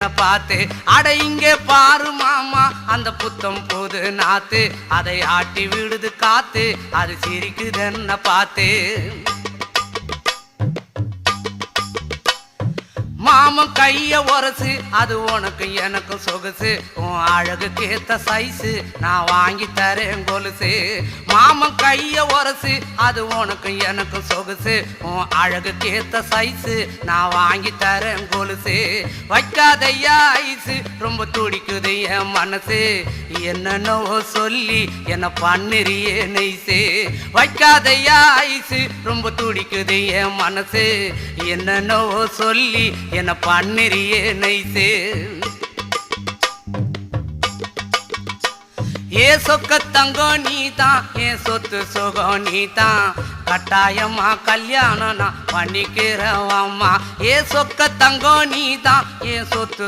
என்ன பார்த்து. அட இங்கே பாரு மாமா அந்த புத்தம் போது நாத்து, அதை ஆட்டி விடுது காத்து, அது சிரிக்குது என்ன பார்த்து. மாமன் கைய உரசு அது உனக்கு எனக்கும் சொகுசு, உன் அழகுக்கு ஏத்த சைஸு நான் வாங்கி தரேன் கொலுசு. மாமன் கைய உரசு அது உனக்கு எனக்கும் சொகுசு, உன் அழகுக்கு ஏத்த சைஸு நான் வாங்கி தரேன் கொலுசு. வைக்காதையா ஐசு ரொம்ப துடிக்குது என் மனசு, என்னென்னவோ சொல்லி என்ன பண்ணுறியே நெய்சு. வைக்காதையா ஐசு ரொம்ப துடிக்குது என் மனசு, என்னென்னவோ சொல்லி என்ன பண்ணுறியே நைசு. ஏ சொக்க தங்கம் நீதான், என் சொத்து சுகம் நீதான், கட்டாயமா கல்யாணம் நான் பண்ணிக்கிறவம்மா. ஏ சொக்க தங்கம் நீதான், என் சொத்து